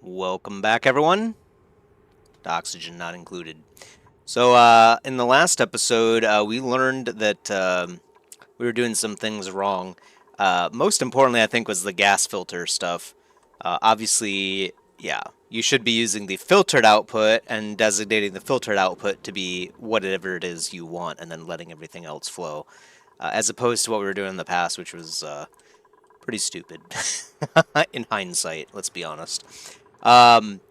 Welcome back, everyone. The oxygen not included. So, in the last episode, we learned that we were doing some things wrong. Most importantly, I think, was the gas filter stuff. Obviously, yeah, you should be using the filtered output and designating the filtered output to be whatever it is you want, and then letting everything else flow, as opposed to what we were doing in the past, which was pretty stupid. In hindsight, let's be honest. Um,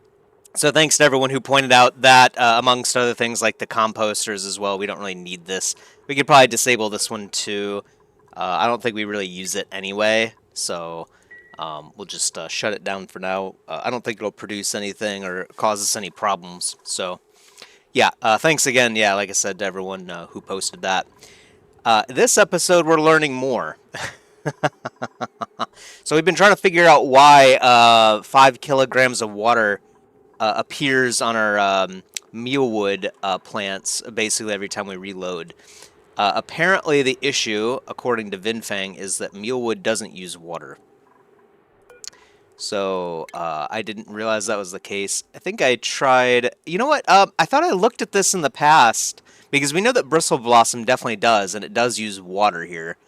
So thanks to everyone who pointed out that, amongst other things like the composters as well, we don't really need this. We could probably disable this one too. I don't think we really use it anyway, so we'll just shut it down for now. I don't think it'll produce anything or cause us any problems. So yeah, thanks again. Yeah, like I said to everyone who posted that. This episode, we're learning more. So we've been trying to figure out why 5 kilograms of water appears on our mealwood plants basically every time we reload. Apparently, the issue, according to Vinfang, is that mealwood doesn't use water. So I didn't realize that was the case. I think I tried. You know what? I thought I looked at this in the past because we know that bristle blossom definitely does, and it does use water here.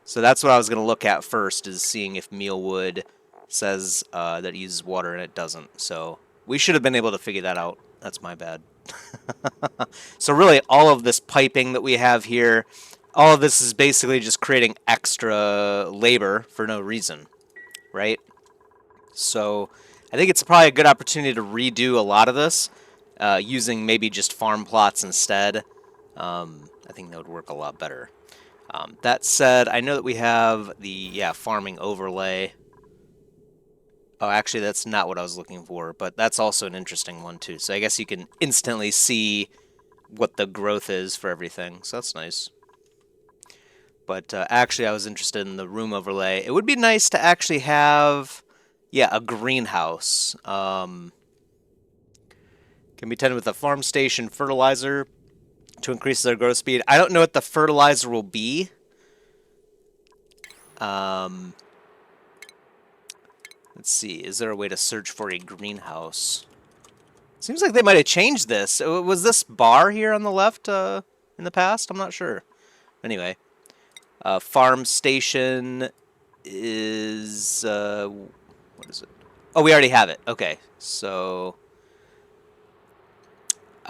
So that's what I was going to look at first, is seeing if mealwood says that it uses water and it doesn't. So we should have been able to figure that out. That's my bad. So really, all of this piping that we have here, all of this is basically just creating extra labor for no reason, right? So I think it's probably a good opportunity to redo a lot of this, using maybe just farm plots instead. I think that would work a lot better. That said, I know that we have the farming overlay. Oh, actually, that's not what I was looking for, but that's also an interesting one, too. So I guess you can instantly see what the growth is for everything, so that's nice. But actually, I was interested in the room overlay. It would be nice to actually have, a greenhouse. Can be tended with a farm station fertilizer to increase their growth speed. I don't know what the fertilizer will be. Let's see. Is there a way to search for a greenhouse? Seems like they might have changed this. Was this bar here on the left in the past? I'm not sure. Anyway, farm station is what is it? Oh, we already have it. Okay, so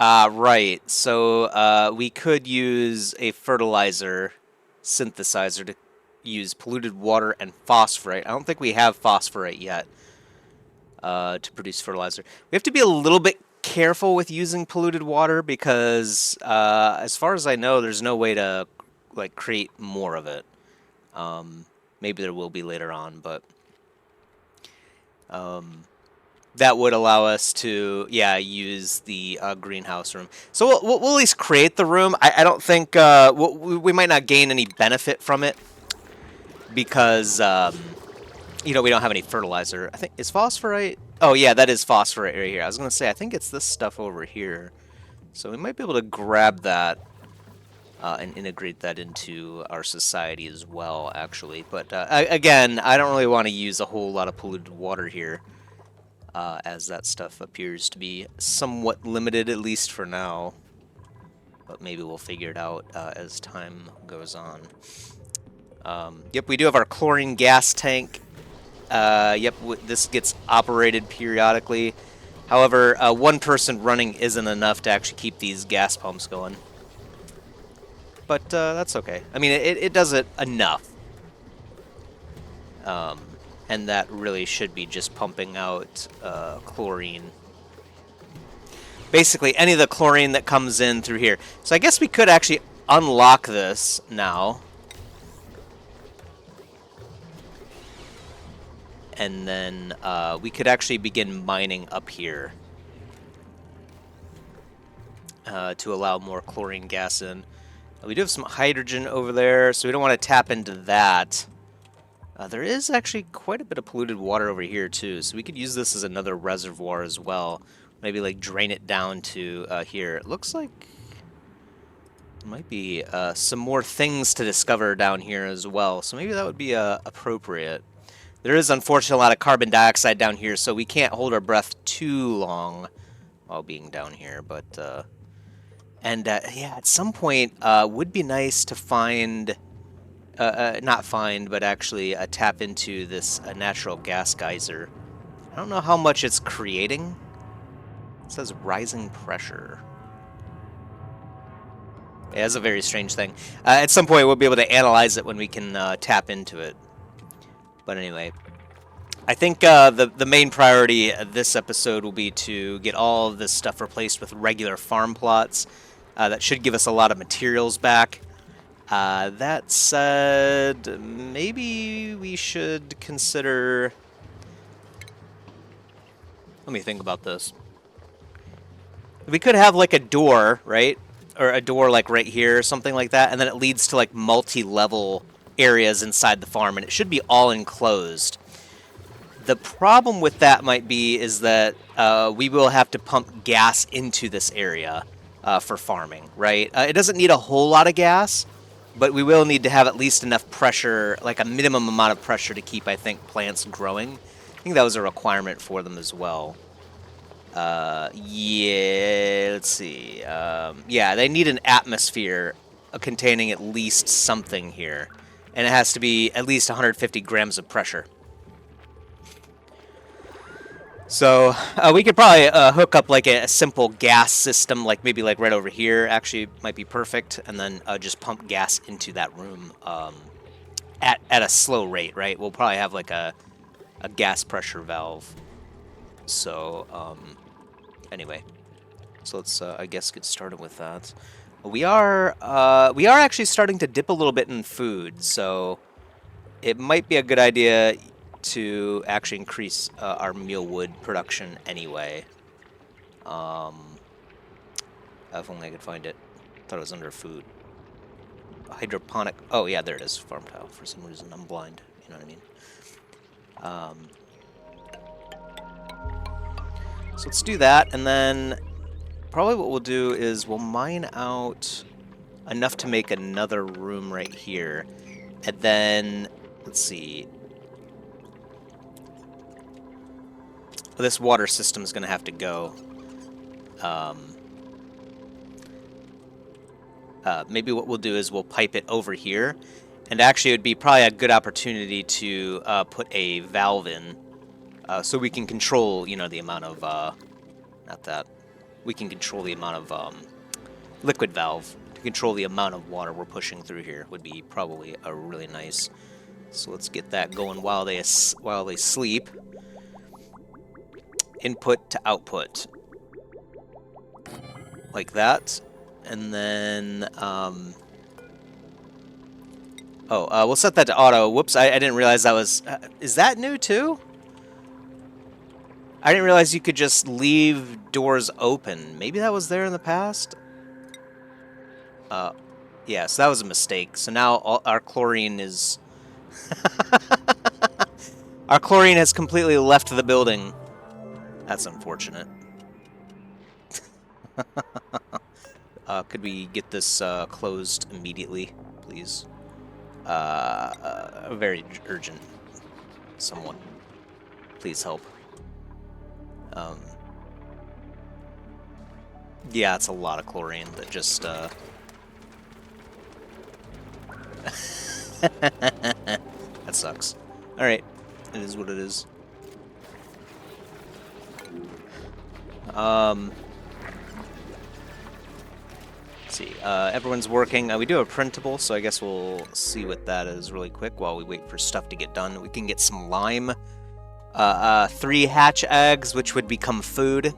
right. So we could use a fertilizer synthesizer to use polluted water and phosphorite. I don't think we have phosphorite yet to produce fertilizer. We have to be a little bit careful with using polluted water because, as far as I know, there's no way to create more of it. Maybe there will be later on, but that would allow us to, use the greenhouse room. So we'll at least create the room. I don't think we might not gain any benefit from it because we don't have any fertilizer. I think, is phosphorite? Oh yeah, that is phosphorite right here. I was gonna say, I think it's this stuff over here. So we might be able to grab that and integrate that into our society as well, actually. But again, I don't really want to use a whole lot of polluted water here, as that stuff appears to be somewhat limited, at least for now. But maybe we'll figure it out as time goes on. Yep, we do have our chlorine gas tank. Yep, this gets operated periodically. However, one person running isn't enough to actually keep these gas pumps going. But that's okay. I mean, it does it enough. And that really should be just pumping out chlorine. Basically, any of the chlorine that comes in through here. So I guess we could actually unlock this now. And then we could actually begin mining up here to allow more chlorine gas in. We do have some hydrogen over there, so we don't want to tap into that. There is actually quite a bit of polluted water over here, too, so we could use this as another reservoir as well. Maybe, drain it down to here. It looks like there might be some more things to discover down here as well, so maybe that would be appropriate. There is unfortunately a lot of carbon dioxide down here, so we can't hold our breath too long while being down here. But yeah, at some point, would be nice to find, not find, but actually tap into this natural gas geyser. I don't know how much it's creating. It says rising pressure. Yeah, it's a very strange thing. At some point, we'll be able to analyze it when we can tap into it. But anyway, I think the main priority of this episode will be to get all of this stuff replaced with regular farm plots. That should give us a lot of materials back. That said, maybe we should consider... Let me think about this. We could have like a door, right? Or a door like right here or something like that, and then it leads to like multi-level areas inside the farm, and it should be all enclosed. The problem with that might be is that we will have to pump gas into this area for farming, right? It doesn't need a whole lot of gas, but we will need to have at least enough pressure, like a minimum amount of pressure to keep, I think, plants growing. I think that was a requirement for them as well. Yeah, let's see. Yeah, they need an atmosphere containing at least something here. And it has to be at least 150 grams of pressure. So we could probably hook up like a simple gas system, like maybe like right over here. Actually, might be perfect, and then just pump gas into that room at a slow rate. Right? We'll probably have like a gas pressure valve. So anyway, so let's I guess get started with that. We are actually starting to dip a little bit in food, so it might be a good idea to actually increase our mealwood production anyway. If only I could find it. Thought it was under food. Hydroponic. Oh yeah, there it is. Farm tile. For some reason, I'm blind. You know what I mean? So let's do that, and then probably what we'll do is we'll mine out enough to make another room right here, and then let's see. This water system is going to have to go. Maybe what we'll do is we'll pipe it over here, and actually it would be probably a good opportunity to put a valve in, so we can control, you know, the amount of not that we can control the amount of liquid valve to control the amount of water we're pushing through here would be probably a really nice. So let's get that going while they sleep. Input to output, like that, and then we'll set that to auto. Whoops, I didn't realize that was. Is that new too? I didn't realize you could just leave doors open. Maybe that was there in the past. Yeah, so that was a mistake. So now our chlorine is. Our chlorine has completely left the building. That's unfortunate. Could we get this closed immediately, please? Very urgent. Someone, please help. Yeah, it's a lot of chlorine that just that sucks. Alright, it is what it is. Let's see, everyone's working. We do have a printable, so I guess we'll see what that is really quick while we wait for stuff to get done. We can get some lime. 3 hatch eggs, which would become food.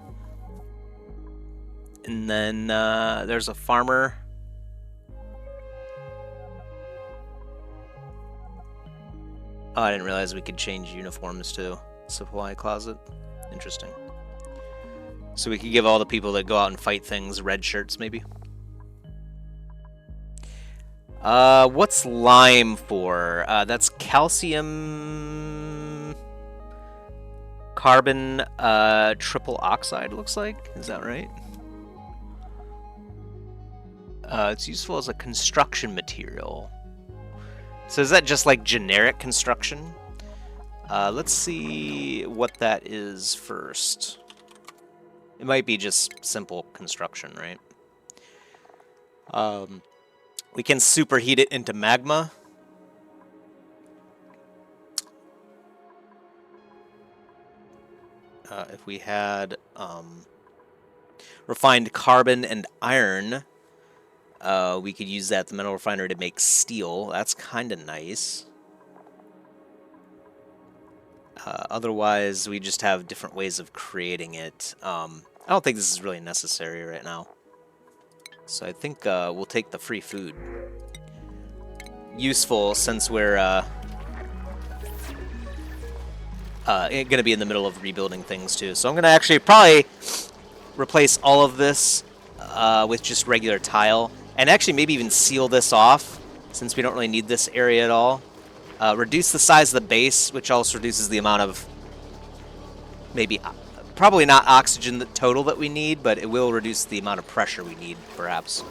And then there's a farmer. Oh, I didn't realize we could change uniforms to supply closet. Interesting. So we could give all the people that go out and fight things red shirts, maybe. What's lime for? That's calcium carbon triple oxide, looks like. Is that right? It's useful as a construction material. So is that just like generic construction? Let's see what that is first. It might be just simple construction, right? We can superheat it into magma. If we had refined carbon and iron, we could use that, the metal refiner, to make steel. That's kind of nice. Otherwise, we just have different ways of creating it. I don't think this is really necessary right now. So I think we'll take the free food. Useful since we're going to be in the middle of rebuilding things too. So I'm going to actually probably replace all of this with just regular tile. And actually maybe even seal this off since we don't really need this area at all. Reduce the size of the base, which also reduces the amount of maybe... probably not oxygen total that we need, but it will reduce the amount of pressure we need, perhaps.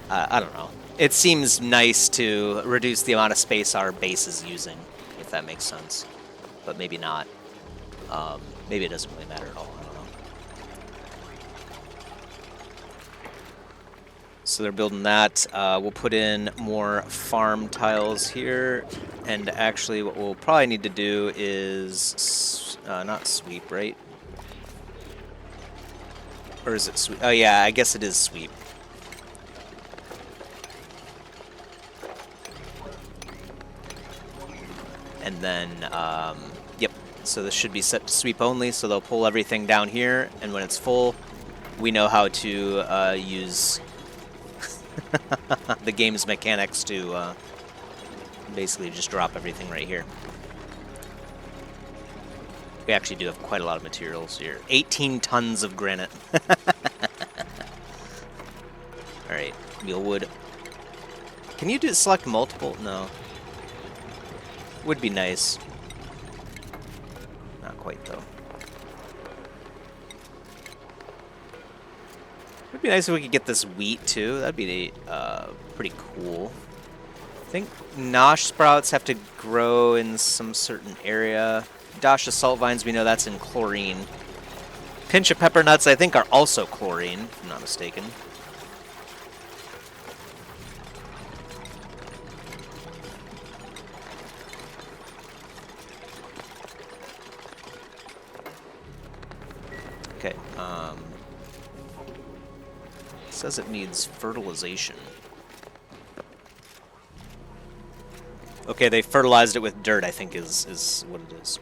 I don't know. It seems nice to reduce the amount of space our base is using, if that makes sense. But maybe not. Maybe it doesn't really matter at all. I don't know. So they're building that. We'll put in more farm tiles here. And actually, what we'll probably need to do is... not sweep, right? Or is it sweep? Oh yeah, I guess it is sweep. And then, yep, so this should be set to sweep only, so they'll pull everything down here, and when it's full, we know how to use the game's mechanics to basically just drop everything right here. We actually do have quite a lot of materials here. 18 tons of granite. Alright, mealwood. Can you select multiple? No. Would be nice. Not quite, though. Would be nice if we could get this wheat, too. That'd be pretty cool. I think nosh sprouts have to grow in some certain area. Dasha salt vines, we know that's in chlorine. Pinch of pepper nuts, I think, are also chlorine, if I'm not mistaken. Okay, it says it needs fertilization. Okay, they fertilized it with dirt, I think is what it is.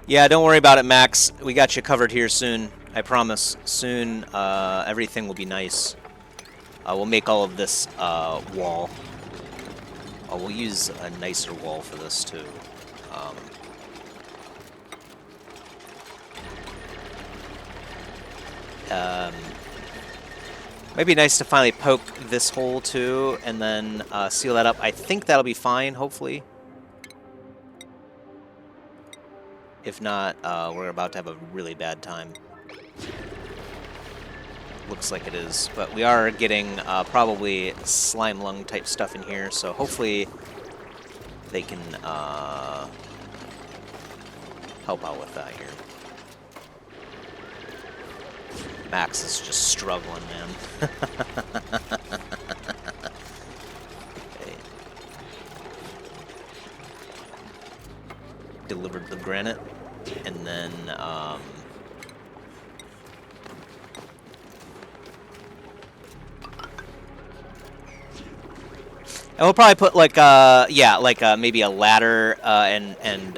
Yeah, don't worry about it, Max. We got you covered here soon. I promise. Soon, everything will be nice. We'll make all of this wall. We'll use a nicer wall for this, too. Might be nice to finally poke this hole, too, and then seal that up. I think that'll be fine, hopefully. If not, we're about to have a really bad time. Looks like it is. But we are getting probably slime lung type stuff in here, so hopefully they can help out with that here. Max is just struggling, man. Okay. Delivered the granite, and then and we'll probably put like maybe a ladder and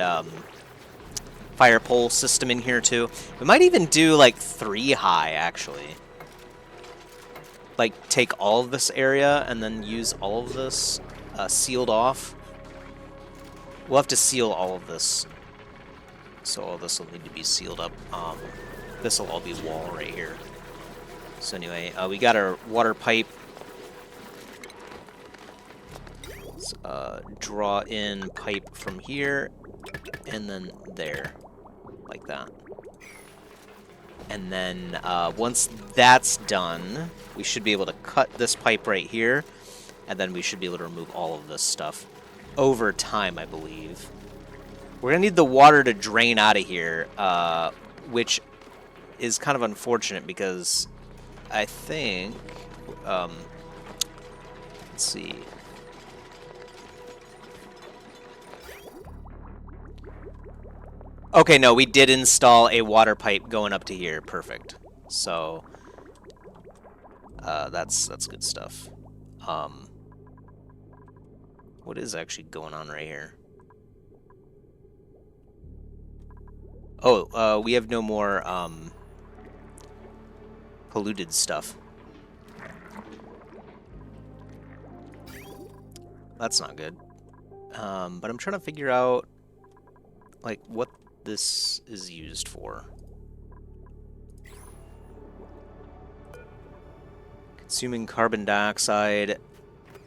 fire pole system in here too. We might even do like 3 high, actually. Like take all of this area and then use all of this sealed off. We'll have to seal all of this. So all this will need to be sealed up. This will all be wall right here. So anyway, we got our water pipe. Let's draw in pipe from here and then there. Like that. And then once that's done, we should be able to cut this pipe right here, and then we should be able to remove all of this stuff. over time, I believe. We're going to need the water to drain out of here, which is kind of unfortunate because I think... let's see. Okay, no, we did install a water pipe going up to here. Perfect. So, that's good stuff. What is actually going on right here? Oh, we have no more, polluted stuff. That's not good. But I'm trying to figure out, like, what this is used for. Consuming carbon dioxide.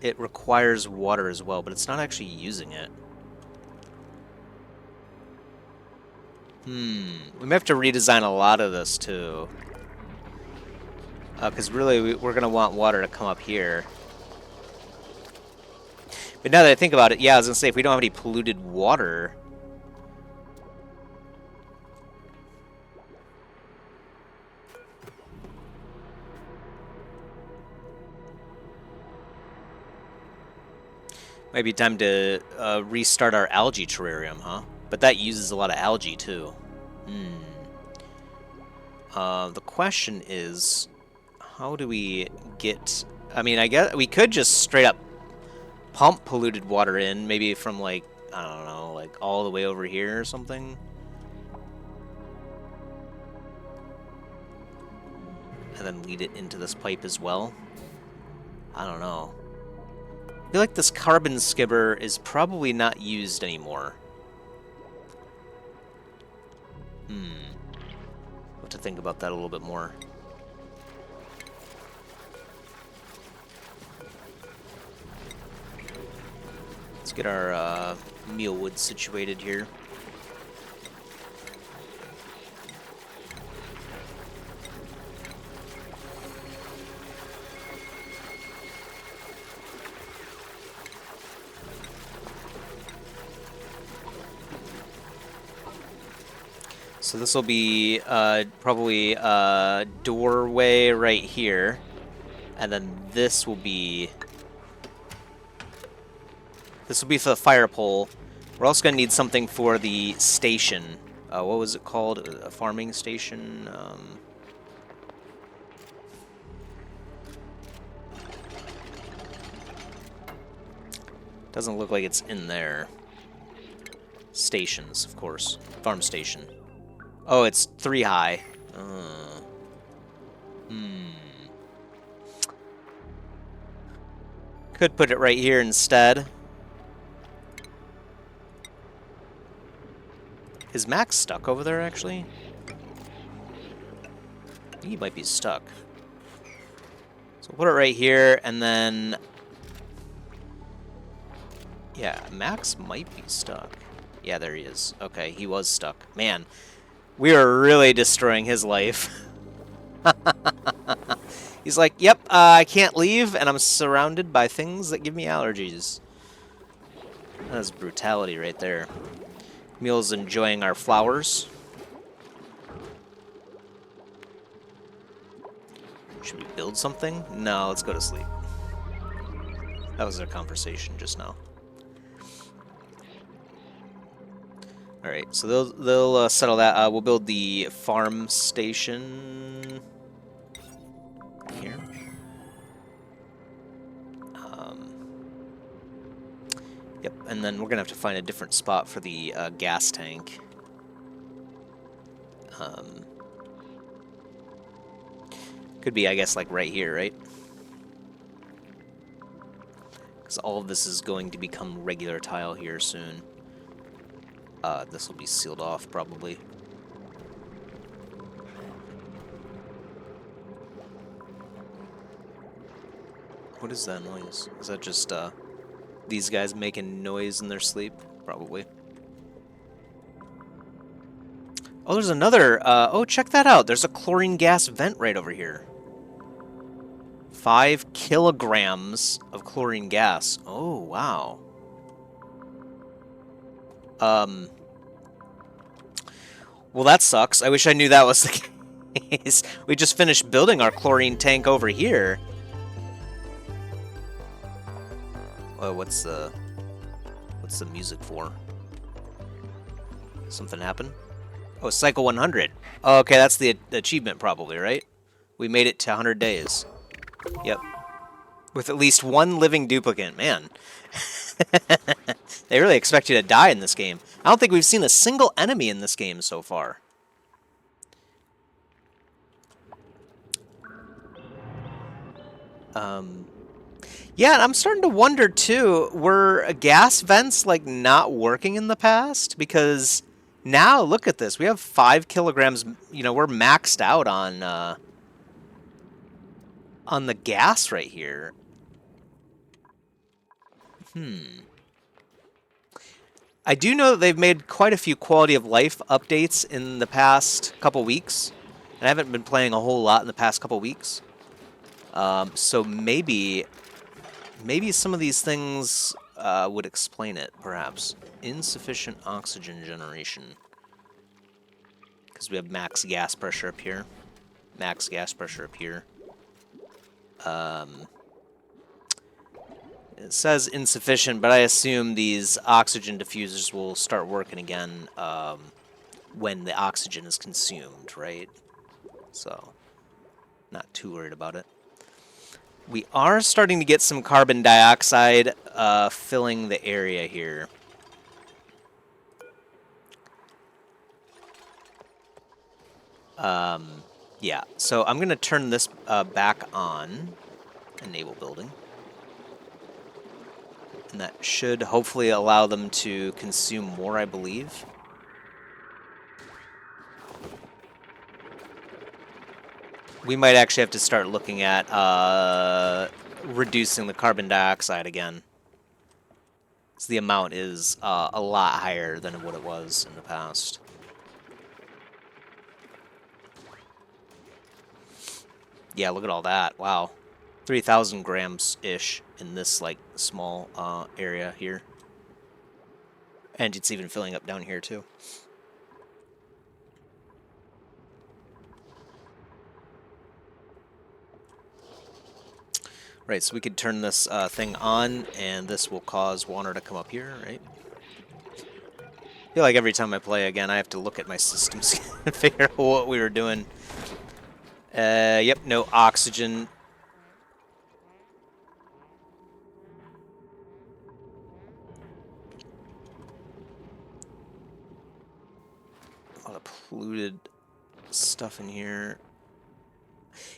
It requires water as well, but it's not actually using it. We may have to redesign a lot of this, too. Because really, we're going to want water to come up here. But now that I think about it, yeah, I was going to say, if we don't have any polluted water... Might be time to restart our algae terrarium, huh? But that uses a lot of algae, too. The question is, how do we get... I mean, I guess we could just straight up pump polluted water in, maybe from, like, I don't know, like all the way over here or something. And then lead it into this pipe as well. I don't know. I feel like this carbon skimmer is probably not used anymore. I'll have to think about that a little bit more. Let's get our mealwood situated here. So this will be probably a doorway right here, and then this will be for the fire pole. We're also going to need something for the station. What was it called? A farming station? Doesn't look like it's in there. Stations, of course. Farm station. Oh, it's 3 high. Could put it right here instead. Is Max stuck over there, actually? I think he might be stuck. So we'll put it right here, and then... Yeah, Max might be stuck. Yeah, there he is. Okay, he was stuck. Man, we are really destroying his life. He's like, yep, I can't leave, and I'm surrounded by things that give me allergies. That's brutality right there. Meal's enjoying our flowers. Should we build something? No, let's go to sleep. That was our conversation just now. Alright, so they'll settle that. We'll build the farm station here. Yep, and then we're going to have to find a different spot for the gas tank. Could be, I guess, like right here, right? Because all of this is going to become regular tile here soon. This will be sealed off, probably. What is that noise? Is that just, these guys making noise in their sleep? Probably. Oh, there's another, oh, check that out. There's a chlorine gas vent right over here. 5 kilograms of chlorine gas. Oh, wow. Well, that sucks. I wish I knew that was the case. We just finished building our chlorine tank over here. Oh, what's the music for? Something happened? Oh, cycle 100. Oh, okay, that's the achievement probably, right? We made it to 100 days. Yep. With at least one living duplicate. Man. They really expect you to die in this game. I don't think we've seen a single enemy in this game so far. Yeah, and I'm starting to wonder too, were gas vents like not working in the past? Because now look at this. We have 5 kilograms, you know, we're maxed out on the gas right here. I do know that they've made quite a few quality of life updates in the past couple weeks. And I haven't been playing a whole lot in the past couple weeks. So maybe some of these things would explain it, perhaps. Insufficient oxygen generation. Because we have max gas pressure up here. Max gas pressure up here. It says insufficient, but I assume these oxygen diffusers will start working again when the oxygen is consumed, right? So, not too worried about it. We are starting to get some carbon dioxide filling the area here. Yeah, so I'm going to turn this back on. Enable building. And that should hopefully allow them to consume more, I believe. We might actually have to start looking at reducing the carbon dioxide again. So the amount is a lot higher than what it was in the past. Yeah, look at all that. Wow. 3,000 grams-ish in this, like, small area here. And it's even filling up down here, too. Right, so we could turn this thing on, and this will cause water to come up here, right? I feel like every time I play again, I have to look at my systems and figure out what we were doing. Yep, no oxygen. A lot of polluted stuff in here.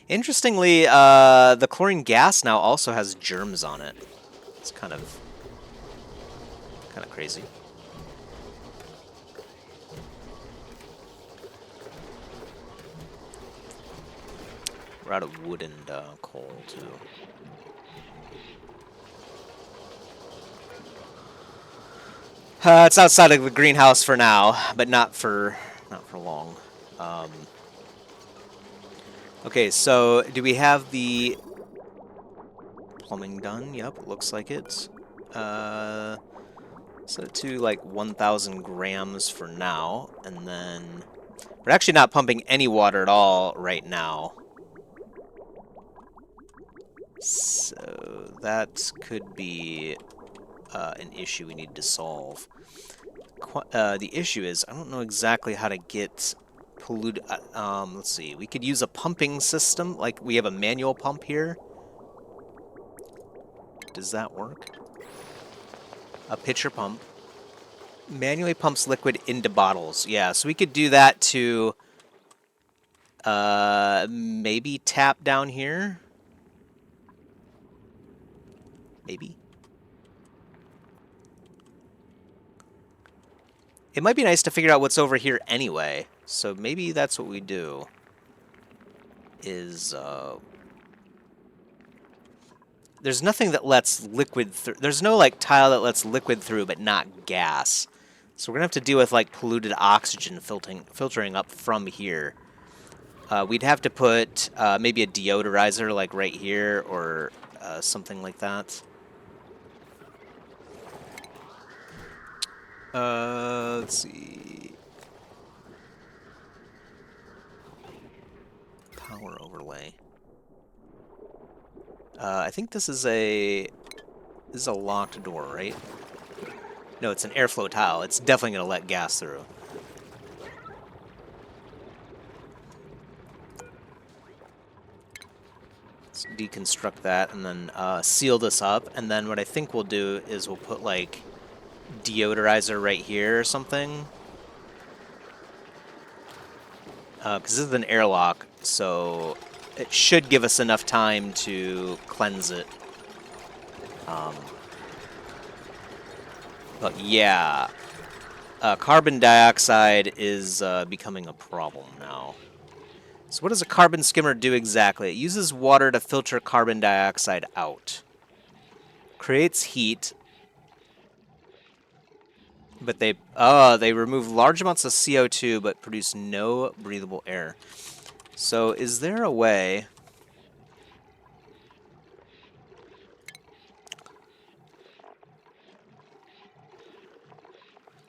Interestingly, the chlorine gas now also has germs on it. It's kind of crazy. We're out of wood and coal too. It's outside of the greenhouse for now, but not for long. Okay, so do we have the plumbing done? Yep, it looks like it. Set it to like 1,000 grams for now, and then we're actually not pumping any water at all right now. So that could be an issue we need to solve. The issue is I don't know exactly how to get polluted. Let's see. We could use a pumping system, like we have a manual pump here. Does that work? A pitcher pump manually pumps liquid into bottles. Yeah, so we could do that to maybe tap down here. Maybe. It might be nice to figure out what's over here anyway. So maybe that's what we do. Is there's nothing that lets liquid through. There's no like tile that lets liquid through, but not gas. So we're gonna have to deal with like polluted oxygen filtering up from here. We'd have to put maybe a deodorizer like right here or something like that. Let's see. Power overlay. I think this is a locked door, right? No, it's an airflow tile. It's definitely going to let gas through. Let's deconstruct that and then seal this up. And then what I think we'll do is we'll put like deodorizer right here or something. Because this is an airlock, so it should give us enough time to cleanse it. But yeah, carbon dioxide is becoming a problem now. So what does a carbon skimmer do exactly? It uses water to filter carbon dioxide out. Creates heat, but they remove large amounts of CO2 but produce no breathable air. So is there a way...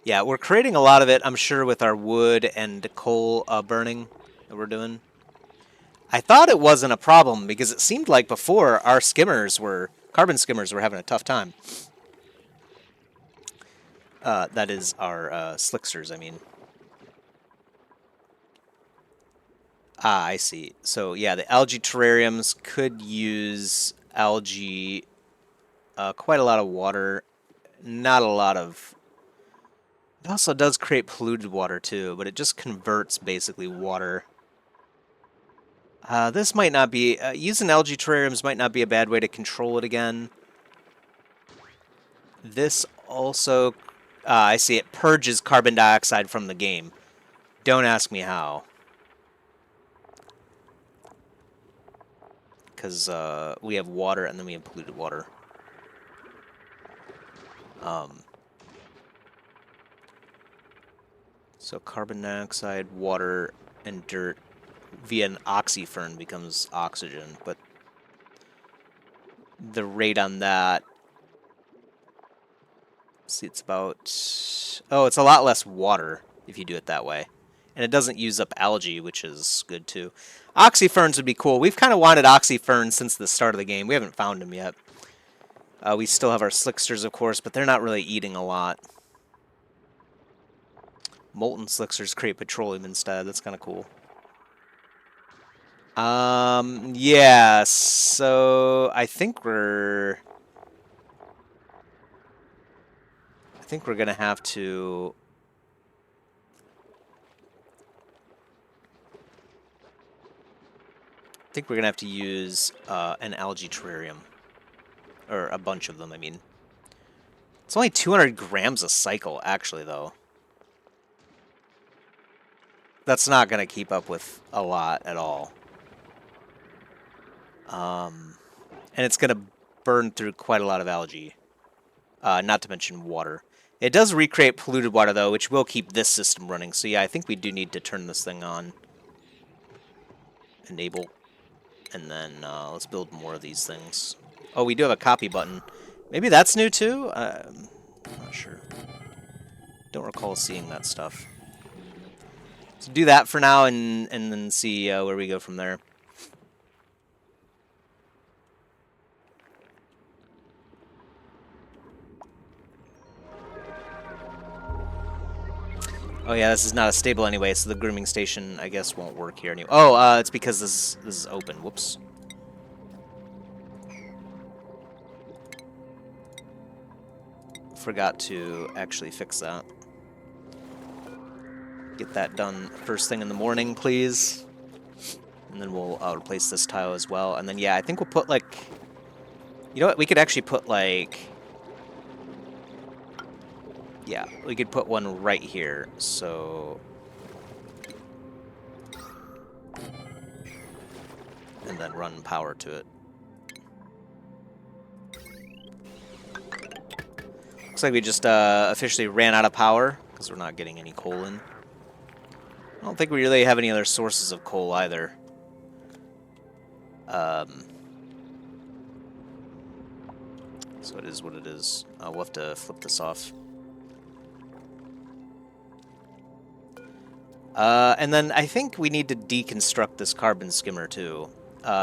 Yeah, we're creating a lot of it, I'm sure, with our wood and coal burning that we're doing. I thought it wasn't a problem because it seemed like before our carbon skimmers were having a tough time. That is our slicksters, I mean. Ah, I see. So yeah, the algae terrariums could use algae, quite a lot of water, not a lot of... It also does create polluted water too, but it just converts basically water. This might not be... using algae terrariums might not be a bad way to control it again. This also... I see, it purges carbon dioxide from the game. Don't ask me how. Because we have water and then we have polluted water. So carbon dioxide, water, and dirt via an oxyfern becomes oxygen, but the rate on that... See, it's about... Oh, it's a lot less water if you do it that way. And it doesn't use up algae, which is good too. Oxyferns would be cool. We've kind of wanted oxyferns since the start of the game. We haven't found them yet. We still have our slicksters, of course, but they're not really eating a lot. Molten slicksters create petroleum instead. That's kind of cool. Yeah, so I think we're gonna have to... I think we're gonna have to use an algae terrarium. Or a bunch of them, I mean. It's only 200 grams a cycle, actually, though. That's not gonna keep up with a lot at all. And it's gonna burn through quite a lot of algae. Not to mention water. It does recreate polluted water, though, which will keep this system running. So yeah, I think we do need to turn this thing on. Enable. And then let's build more of these things. Oh, we do have a copy button. Maybe that's new, too? I'm not sure. Don't recall seeing that stuff. So do that for now and then see where we go from there. Oh yeah, this is not a stable anyway, so the grooming station, I guess, won't work here anymore. Oh, it's because this is open. Whoops. Forgot to actually fix that. Get that done first thing in the morning, please. And then we'll replace this tile as well. And then, yeah, I think we'll put, like... You know what? We could actually put, like... Yeah, we could put one right here, so... And then run power to it. Looks like we just officially ran out of power, because we're not getting any coal in. I don't think we really have any other sources of coal either. So it is what it is. We'll have to flip this off. And then I think we need to deconstruct this carbon skimmer too.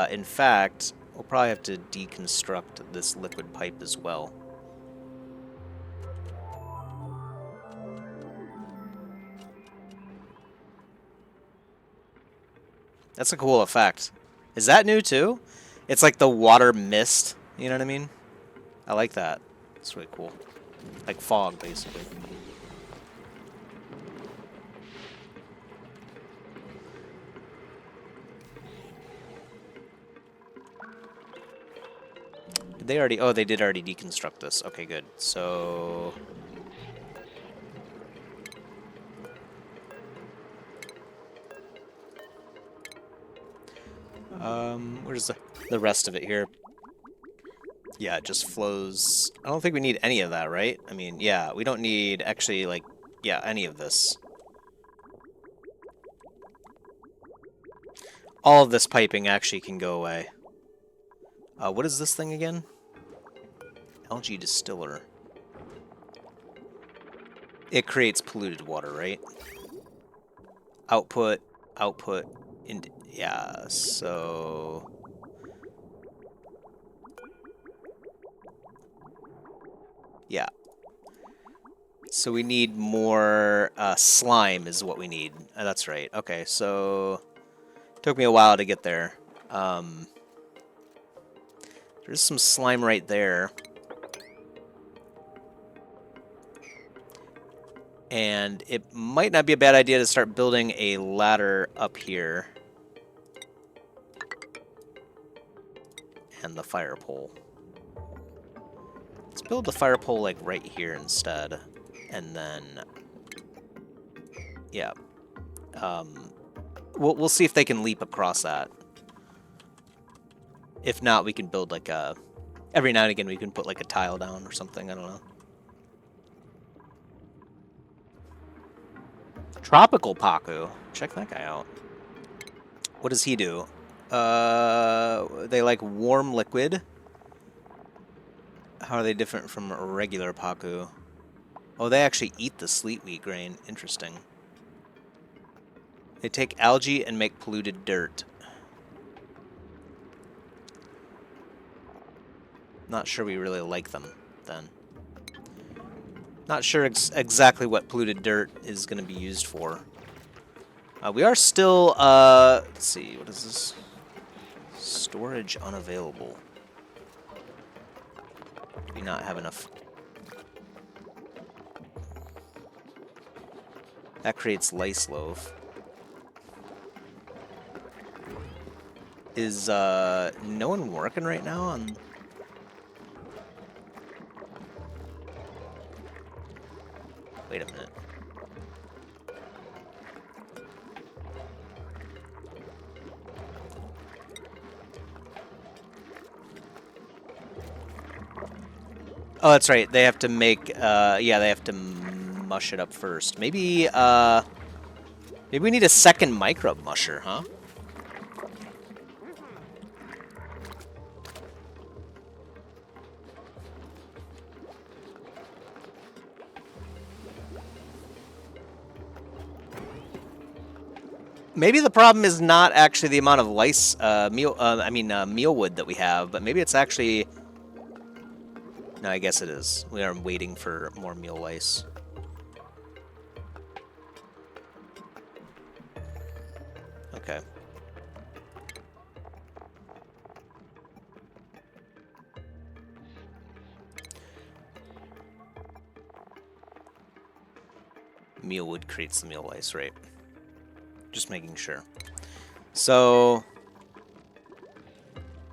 In fact, we'll probably have to deconstruct this liquid pipe as well. That's a cool effect. Is that new too? It's like the water mist, you know what I mean? I like that. It's really cool. Like fog, basically. Did they already... Oh, they did already deconstruct this. Okay, good. So... where's the rest of it here? Yeah, it just flows. I don't think we need any of that, right? I mean, yeah, we don't need actually, like, yeah, any of this. All of this piping actually can go away. What is this thing again? Algae distiller. It creates polluted water, right? Output, output, yeah, so... Yeah. So we need more slime is what we need. That's right. Okay, so... Took me a while to get there. There's some slime right there. And it might not be a bad idea to start building a ladder up here. And the fire pole. Let's build the fire pole like right here instead. And then... Yeah. We'll see if they can leap across that. If not, we can build like a... Every now and again we can put like a tile down or something, I don't know. Tropical Paku. Check that guy out. What does he do? They like warm liquid. How are they different from a regular Paku? Oh, they actually eat the sleet wheat grain. Interesting. They take algae and make polluted dirt. Not sure we really like them, then. Not sure exactly what polluted dirt is going to be used for. We are still, let's see, what is this? Storage unavailable. Do we not have enough? That creates lice loaf. Is, no one working right now on... Wait a minute. Oh, that's right. They have to make, yeah, they have to mush it up first. Maybe, maybe we need a second microbe musher, huh? Maybe the problem is not actually the amount of lice, mealwood that we have, but maybe it's actually... No, I guess it is. We are waiting for more meal lice. Okay. Mealwood creates the meal lice, right? Just making sure. So,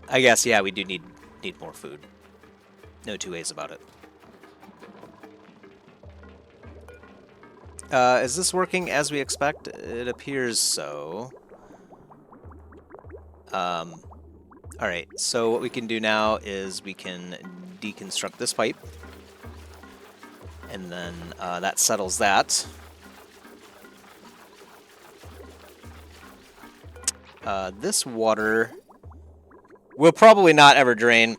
I guess, yeah, we do need more food. No two ways about it. Is this working as we expect? It appears so. Alright, so what we can do now is we can deconstruct this pipe. And then that settles that. This water will probably not ever drain.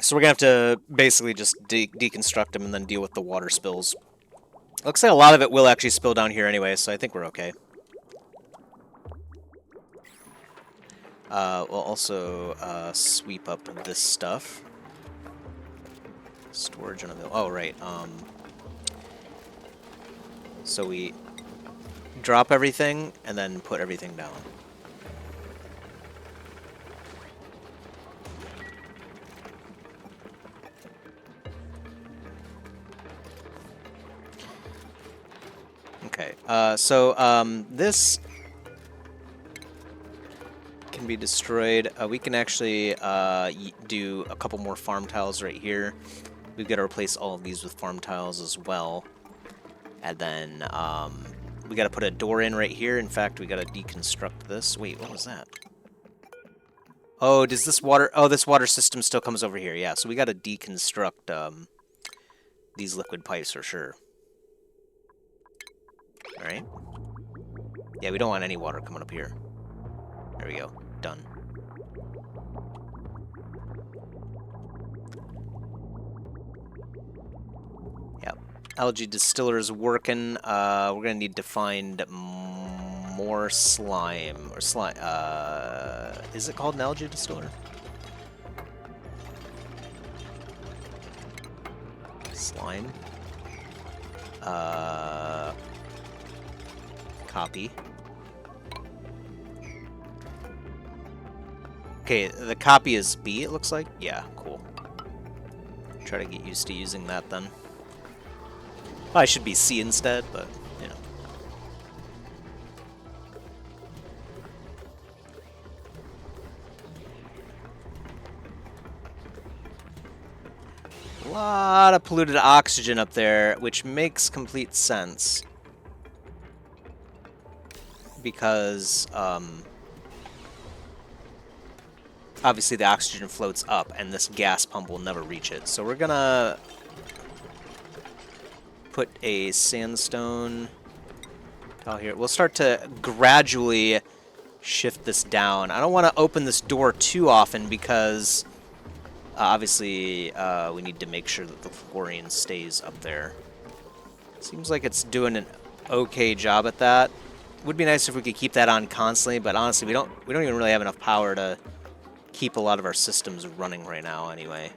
So we're going to have to basically just deconstruct them and then deal with the water spills. Looks like a lot of it will actually spill down here anyway, so I think we're okay. We'll also sweep up this stuff. Storage unavailable. Oh, right. So we drop everything and then put everything down. Okay. This can be destroyed. We can actually do a couple more farm tiles right here. We've got to replace all of these with farm tiles as well. And then we got to put a door in right here. In fact, we got to deconstruct this. Wait, what was that? Oh, does this water... Oh, this water system still comes over here. Yeah, so we got to deconstruct these liquid pipes for sure. All right. Yeah, we don't want any water coming up here. There we go. Done. Yep. Algae distiller is working. We're gonna need to find more slime or slime. Is it called an algae distiller? Slime. Copy. Okay, the copy is B, it looks like. Yeah, cool. Try to get used to using that then. Well, I should be C instead, but, you know. A lot of polluted oxygen up there, which makes complete sense. Because, obviously the oxygen floats up, and this gas pump will never reach it. So we're gonna put a sandstone tile here. We'll start to gradually shift this down. I don't want to open this door too often because obviously we need to make sure that the fluorine stays up there. Seems like it's doing an okay job at that. Would be nice if we could keep that on constantly, but honestly we don't even really have enough power to keep a lot of our systems running right now anyway.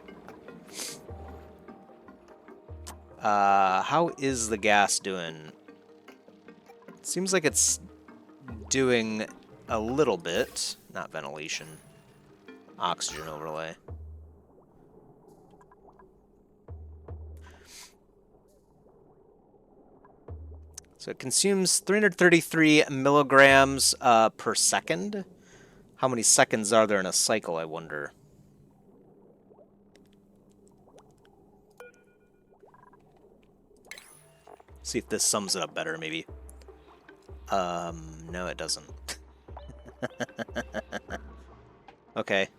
How is the gas doing? It seems like it's doing a little bit. Not ventilation. Oxygen overlay. So it consumes 333 milligrams per second. How many seconds are there in a cycle, I wonder? See if this sums it up better, maybe. No, it doesn't. Okay.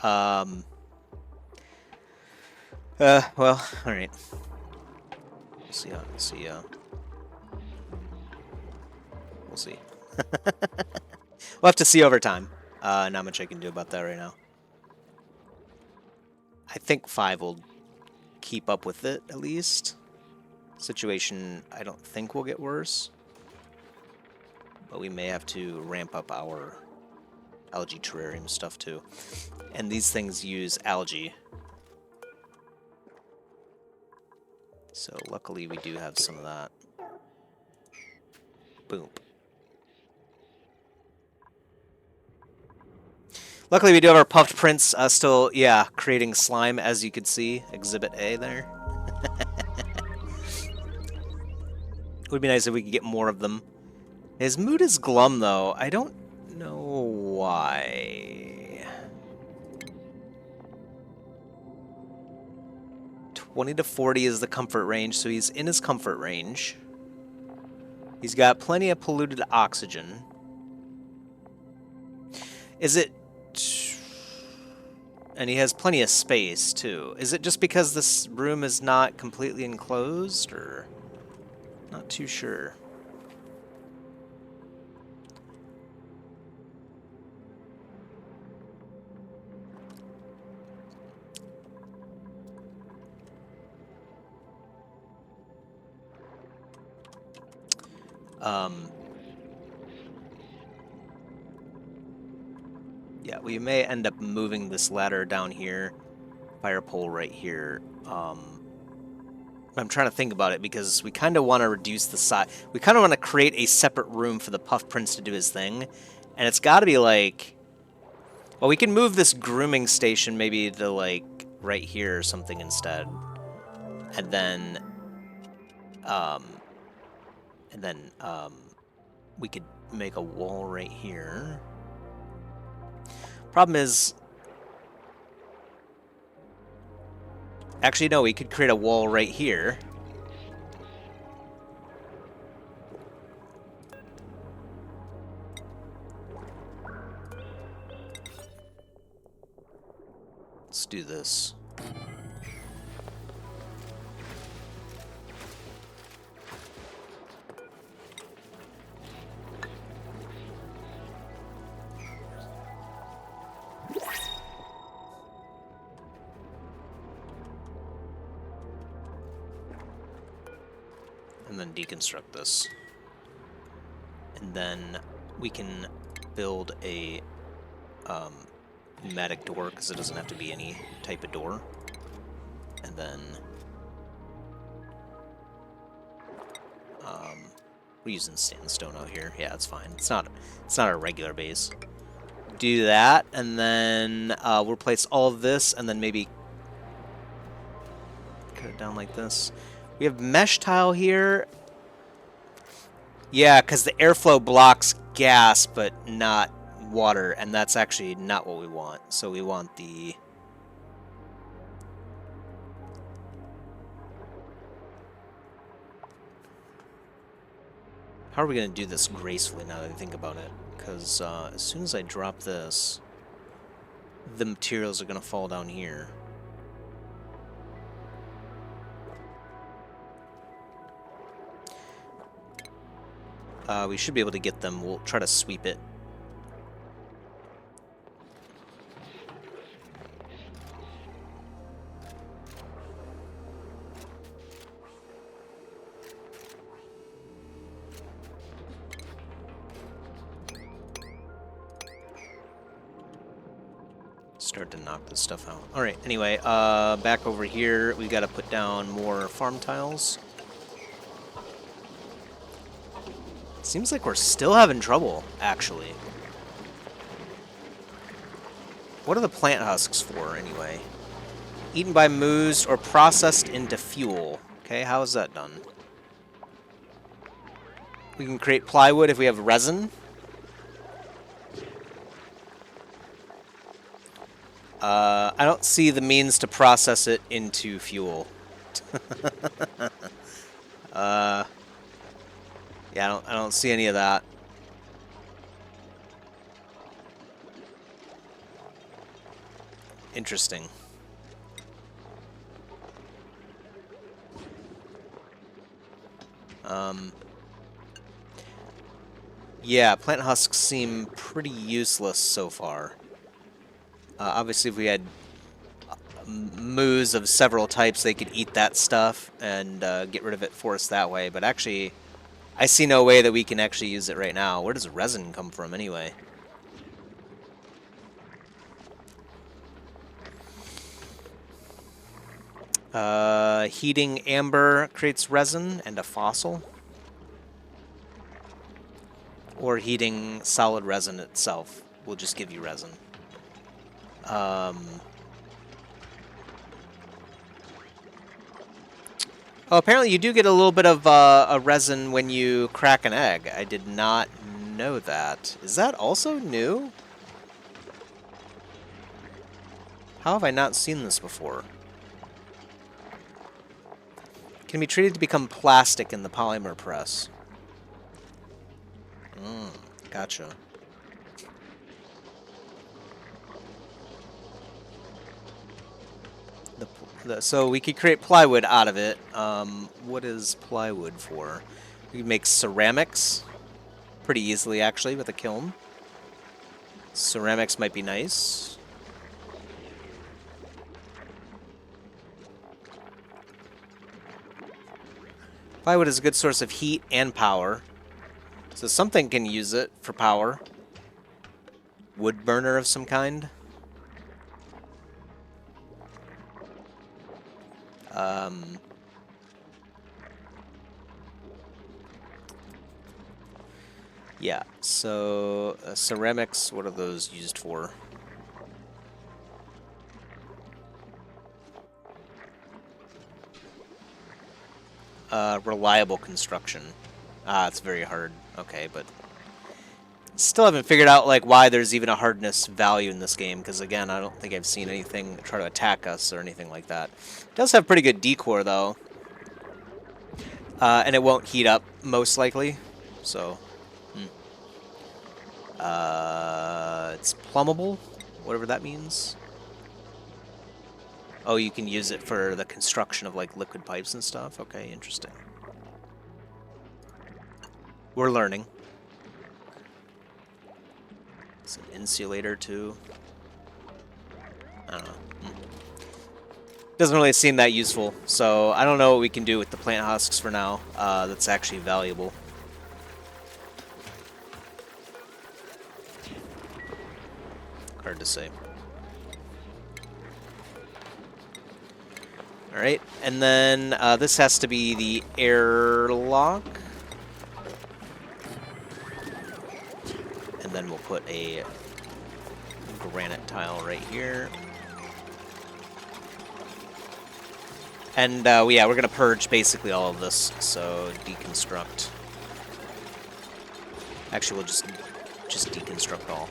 Well, alright. We'll see. We'll see. We'll have to see over time. Not much I can do about that right now. I think 5 will keep up with it, at least. Situation, I don't think will get worse. But we may have to ramp up our algae terrarium stuff, too. And these things use algae. So, luckily, we do have some of that. Boom. Luckily, we do have our puffed prints still, yeah, creating slime, as you can see. Exhibit A there. It would be nice if we could get more of them. His mood is glum, though. I don't know why. 20 to 40 is the comfort range, so he's in his comfort range. He's got plenty of polluted oxygen. Is it... And he has plenty of space, too. Is it just because this room is not completely enclosed, or... Not too sure. Yeah, we may end up moving this ladder down here, fire pole right here. I'm trying to think about it because we kind of want to reduce the size. We kind of want to create a separate room for the Puff Prince to do his thing, and it's got to be like, well, we can move this grooming station maybe to like right here or something instead, and then, um, we could make a wall right here. Problem is, actually, no, we could create a wall right here. Let's do this. And then deconstruct this. And then we can build a pneumatic door, because it doesn't have to be any type of door. And then we're using sandstone out here. Yeah, it's fine. It's not a regular base. Do that, and then we'll place all of this, and then maybe cut it down like this. We have mesh tile here. Yeah, because the airflow blocks gas, but not water, and that's actually not what we want. So we want the... How are we going to do this gracefully now that I think about it? Because as soon as I drop this, the materials are going to fall down here. We should be able to get them. We'll try to sweep it. Start to knock this stuff out. Alright, anyway, back over here, we got to put down more farm tiles. Seems like we're still having trouble, actually. What are the plant husks for, anyway? Eaten by moose or processed into fuel. Okay, how is that done? We can create plywood if we have resin. I don't see the means to process it into fuel. Yeah, I don't see any of that. Interesting. Yeah, plant husks seem pretty useless so far. Obviously, if we had moos of several types, they could eat that stuff and get rid of it for us that way. But actually, I see no way that we can actually use it right now. Where does resin come from, anyway? Heating amber creates resin and a fossil. Or heating solid resin itself will just give you resin. Oh, apparently you do get a little bit of a resin when you crack an egg. I did not know that. Is that also new? How have I not seen this before? Can be treated to become plastic in the polymer press. Gotcha. So we could create plywood out of it. What is plywood for? We can make ceramics pretty easily, actually, with a kiln. Ceramics might be nice. Plywood is a good source of heat and power. So something can use it for power. wood burner of some kind. Yeah, so ceramics, what are those used for? Reliable construction. Ah, it's very hard. Okay, but still haven't figured out like why there's even a hardness value in this game, because again, I don't think I've seen anything try to attack us or anything like that. It does have pretty good decor though. And it won't heat up, most likely. So, it's plumbable, whatever that means. Oh, you can use it for the construction of, like, liquid pipes and stuff? Okay, interesting. We're learning. It's an insulator, too. I don't know. Doesn't really seem that useful, so I don't know what we can do with the plant husks for now that's actually valuable. Hard to say. Alright, and then this has to be the airlock. And then we'll put a granite tile right here. And yeah, we're gonna purge basically all of this, so deconstruct. Actually, we'll just deconstruct all.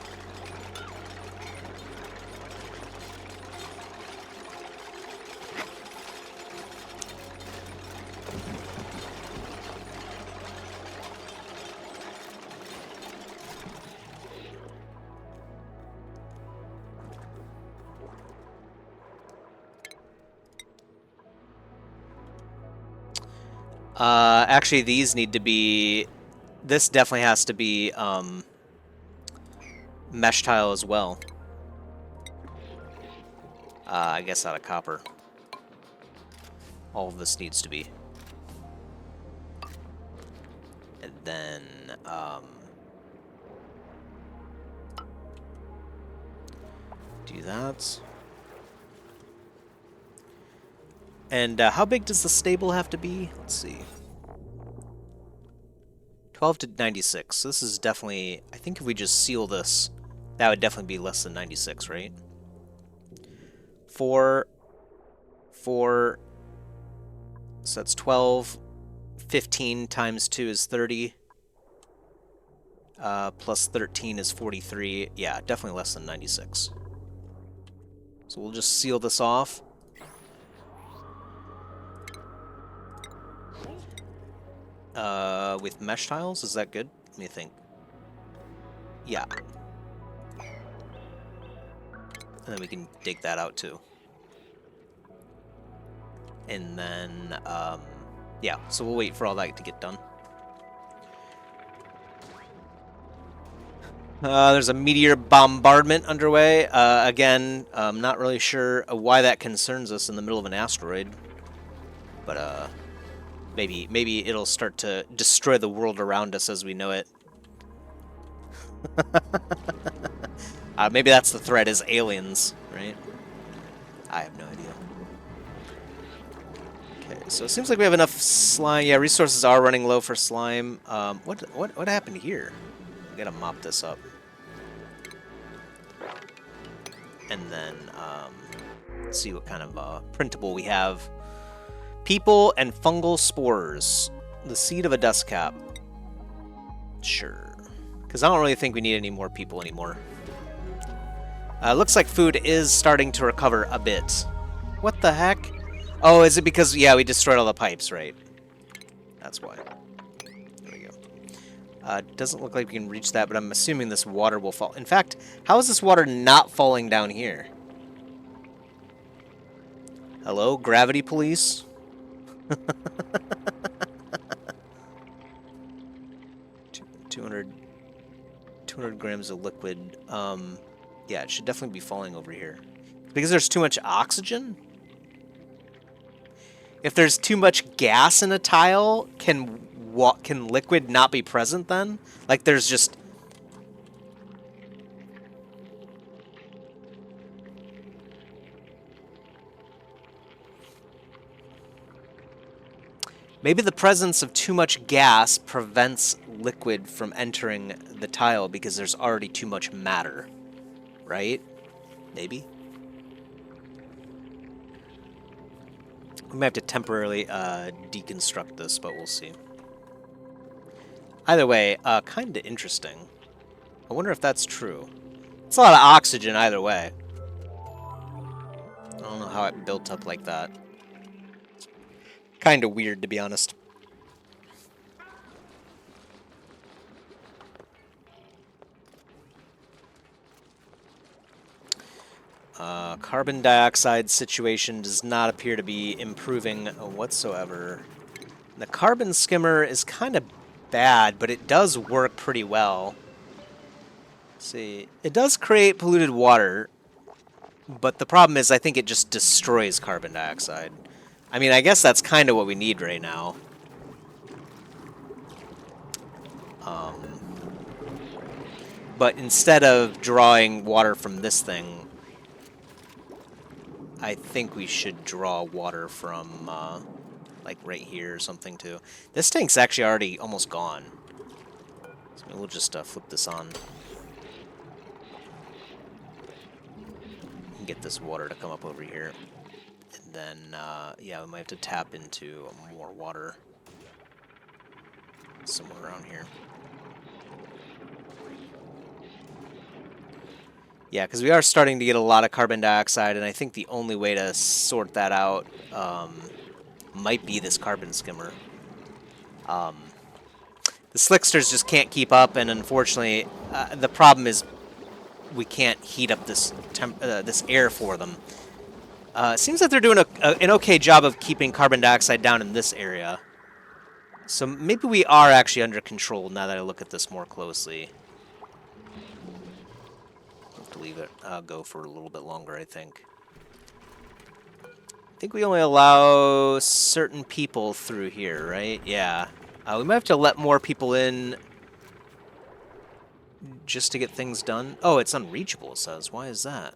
Actually, these need to be... This definitely has to be mesh tile as well. I guess out of copper. All of this needs to be. And then... do that. And how big does the stable have to be? Let's see. 12 to 96. So this is definitely... I think if we just seal this, that would definitely be less than 96, right? 4... So that's 12. 15 times 2 is 30. Plus 13 is 43. Yeah, definitely less than 96. So we'll just seal this off. With mesh tiles, is that good? Let me think. Yeah. And then we can dig that out too. And then, yeah, so we'll wait for all that to get done. There's a meteor bombardment underway. Again, I'm not really sure why that concerns us in the middle of an asteroid. But, maybe it'll start to destroy the world around us as we know it. Maybe that's the threat, is aliens, right? I have no idea. Okay, so it seems like we have enough slime. Yeah, resources are running low for slime. What happened here? We gotta mop this up. And then, let's see what kind of printable we have. People and fungal spores. The seed of a dust cap. Sure. Because I don't really think we need any more people anymore. Looks like food is starting to recover a bit. What the heck? Oh, is it because, yeah, we destroyed all the pipes, right? That's why. There we go. Doesn't look like we can reach that, but I'm assuming this water will fall. In fact, how is this water not falling down here? Hello, gravity police? 200 grams of liquid. Yeah, it should definitely be falling over here. Because there's too much oxygen? If there's too much gas in a tile, can liquid not be present then? Like there's just... Maybe the presence of too much gas prevents liquid from entering the tile because there's already too much matter, right? Maybe? We might have to temporarily deconstruct this, but we'll see. Either way, kind of interesting. I wonder if that's true. It's a lot of oxygen either way. I don't know how it built up like that. Kind of weird, to be honest. Carbon dioxide situation does not appear to be improving whatsoever. The carbon skimmer is kind of bad, but it does work pretty well. Let's see, it does create polluted water, but the problem is I think it just destroys carbon dioxide. I mean, I guess that's kind of what we need right now. But instead of drawing water from this thing, I think we should draw water from, like, right here or something, too. This tank's actually already almost gone. So we'll just flip this on. And get this water to come up over here. And then, yeah, we might have to tap into more water somewhere around here. Yeah, because we are starting to get a lot of carbon dioxide, and I think the only way to sort that out might be this carbon skimmer. The slicksters just can't keep up, and unfortunately, the problem is we can't heat up this this air for them. It seems that they're doing an okay job of keeping carbon dioxide down in this area. So maybe we are actually under control now that I look at this more closely. Leave it go for a little bit longer, I think. I think we only allow certain people through here, right? Yeah. We might have to let more people in just to get things done. Oh, it's unreachable, it says. Why is that?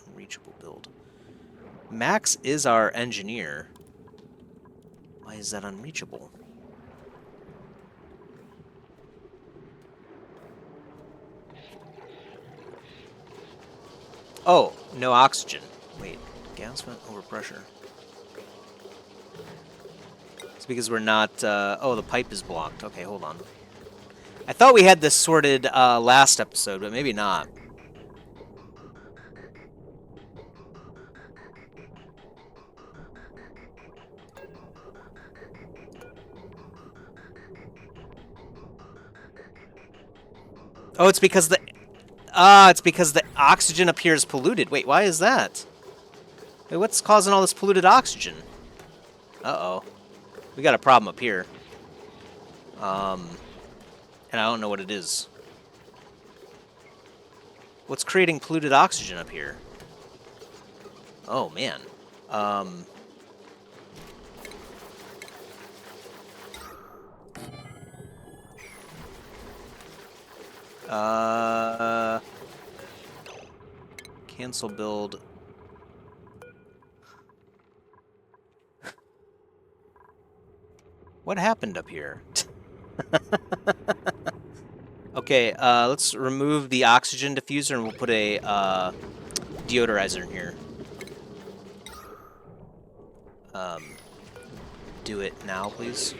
Unreachable build. Max is our engineer. Why is that unreachable? Oh, no oxygen. Wait, gas vent overpressure. It's because we're not... oh, the pipe is blocked. Okay, hold on. I thought we had this sorted last episode, but maybe not. Oh, it's because the... it's because the oxygen appears polluted. Wait, why is that? Wait, what's causing all this polluted oxygen? Uh-oh. We got a problem up here. And I don't know what it is. What's creating polluted oxygen up here? Oh, man. Cancel build. What happened up here? Okay, let's remove the oxygen diffuser and we'll put a deodorizer in here. Do it now, please.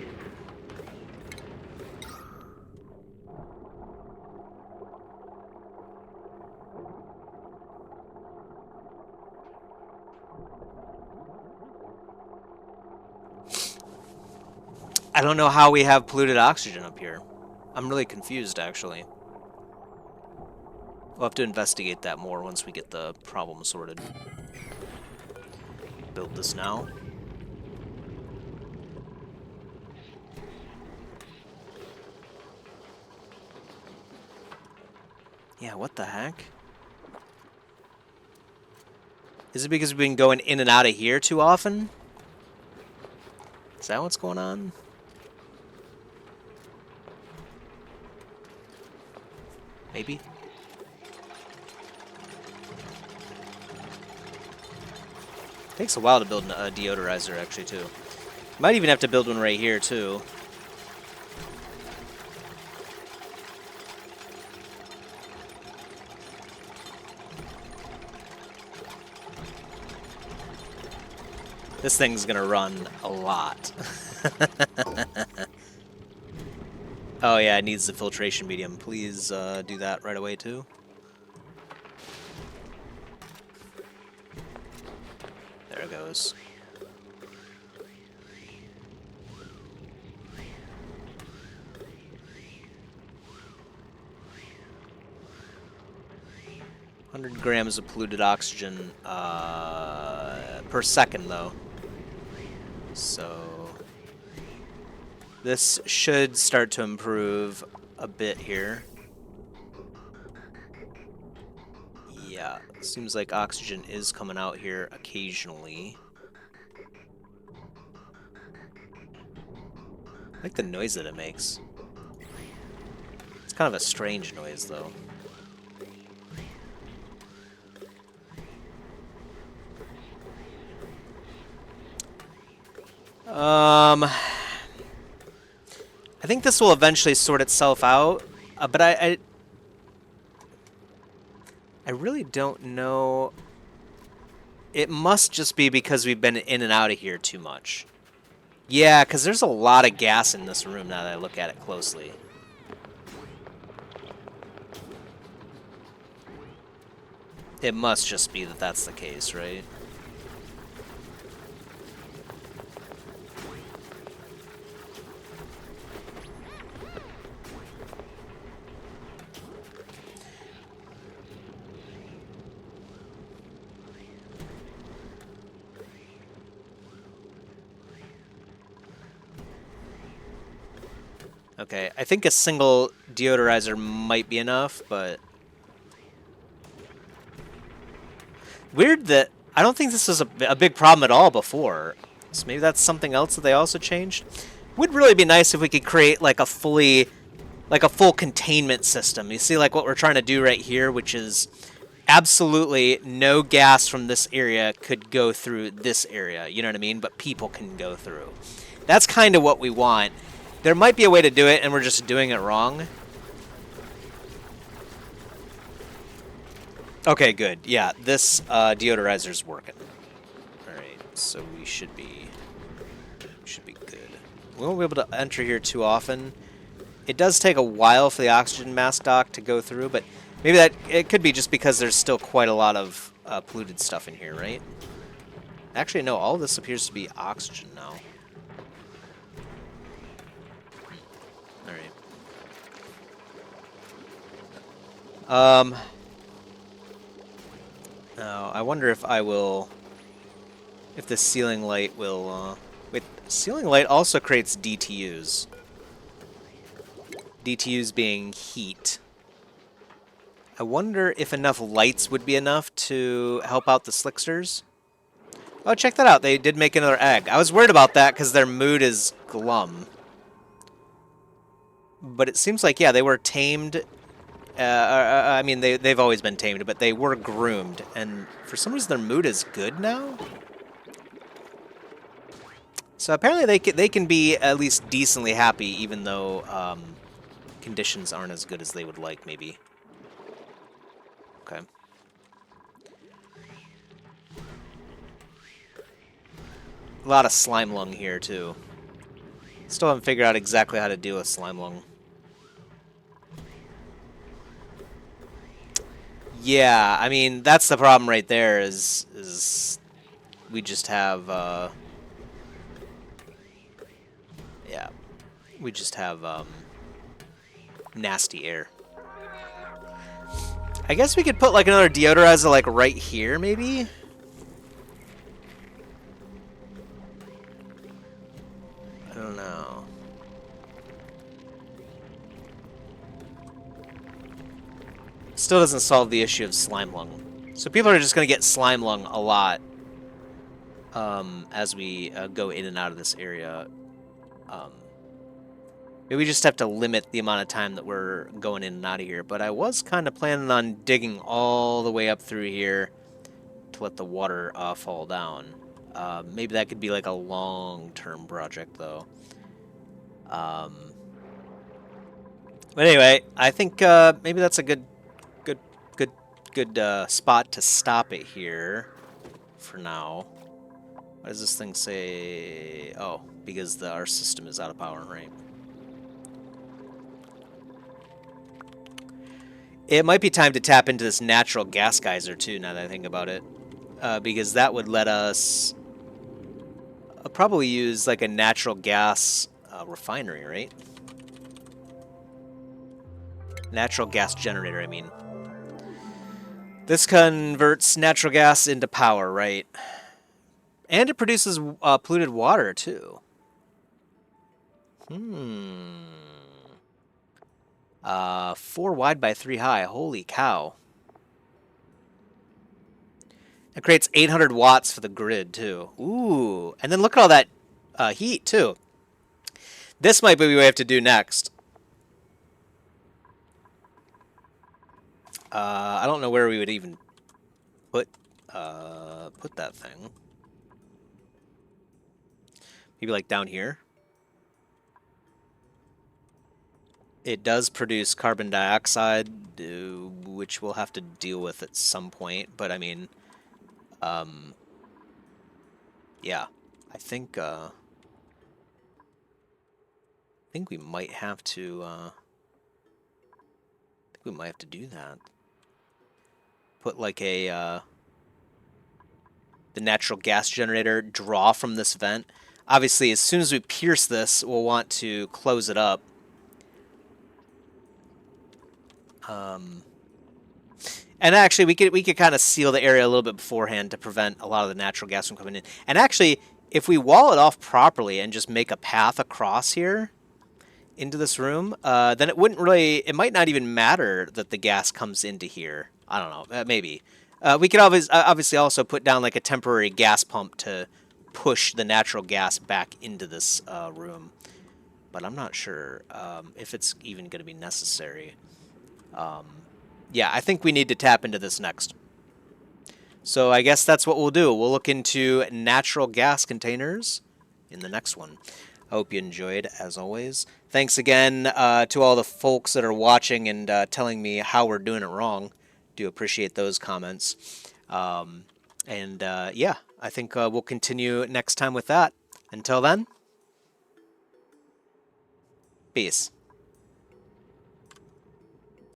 I don't know how we have polluted oxygen up here. I'm really confused, actually. We'll have to investigate that more once we get the problem sorted. Build this now. Yeah, what the heck? Is it because we've been going in and out of here too often? Is that what's going on? Maybe? Takes a while to build a deodorizer, actually, too. Might even have to build one right here, too. This thing's gonna run a lot. Oh yeah, it needs the filtration medium. Please do that right away too. There it goes. $100 of polluted oxygen per second, though. So this should start to improve a bit here. Yeah, seems like oxygen is coming out here occasionally. I like the noise that it makes. It's kind of a strange noise, though. I think this will eventually sort itself out, but I really don't know. It must just be because we've been in and out of here too much. Yeah, because there's a lot of gas in this room now that I look at it closely. It must just be that that's the case, right? Okay, I think a single deodorizer might be enough, but... Weird that... I don't think this was a big problem at all before. So maybe that's something else that they also changed? Would really be nice if we could create like a full containment system. You see like what we're trying to do right here, which is absolutely no gas from this area could go through this area, you know what I mean? But people can go through. That's kind of what we want. There might be a way to do it, and we're just doing it wrong. Okay, good. Yeah, this deodorizer's working. Alright, so we should be good. We won't be able to enter here too often. It does take a while for the oxygen mask dock to go through, but maybe it could be just because there's still quite a lot of polluted stuff in here, right? Actually, no, all of this appears to be oxygen now. Now, I wonder if if the ceiling light will, wait, ceiling light also creates DTUs. DTUs being heat. I wonder if enough lights would be enough to help out the slicksters. Oh, check that out. They did make another egg. I was worried about that because their mood is glum. But it seems like, yeah, they were tamed. I mean, they've always been tamed, but they were groomed, and for some reason their mood is good now. So apparently they can be at least decently happy, even though conditions aren't as good as they would like, maybe. Okay. A lot of slime lung here too. Still haven't figured out exactly how to deal with slime lung. Yeah, I mean, that's the problem right there is we just have, yeah, we just have, nasty air. I guess we could put, like, another deodorizer, like, right here, maybe? I don't know. Still doesn't solve the issue of slime lung. So people are just going to get slime lung a lot as we go in and out of this area. Maybe we just have to limit the amount of time that we're going in and out of here. But I was kind of planning on digging all the way up through here to let the water fall down. Maybe that could be like a long-term project, though. Um, but anyway, I think maybe that's a good, good, good spot to stop it here for now. What does this thing say? Oh, because our system is out of power, right? It might be time to tap into this natural gas geyser too, now that I think about it. Because that would let us probably use like a natural gas refinery, right? Natural gas generator, I mean. This converts natural gas into power, right? And it produces polluted water, too. 4 wide by 3 high. Holy cow. It creates 800 watts for the grid, too. Ooh. And then look at all that heat, too. This might be what we have to do next. I don't know where we would even put that thing. Maybe like down here. It does produce carbon dioxide, which we'll have to deal with at some point. But I mean, yeah, I think we might have to. I think we might have to do that. Put like a the natural gas generator draw from this vent. Obviously, as soon as we pierce this, we'll want to close it up. And actually, we could kind of seal the area a little bit beforehand to prevent a lot of the natural gas from coming in. And actually, if we wall it off properly and just make a path across here into this room, then it wouldn't really. It might not even matter that the gas comes into here. I don't know. Maybe we could obviously also put down like a temporary gas pump to push the natural gas back into this room. But I'm not sure if it's even going to be necessary. Yeah, I think we need to tap into this next. So I guess that's what we'll do. We'll look into natural gas containers in the next one. I hope you enjoyed, as always. Thanks again to all the folks that are watching and telling me how we're doing it wrong. Do appreciate those comments. Yeah, I think we'll continue next time with that. Until then, peace.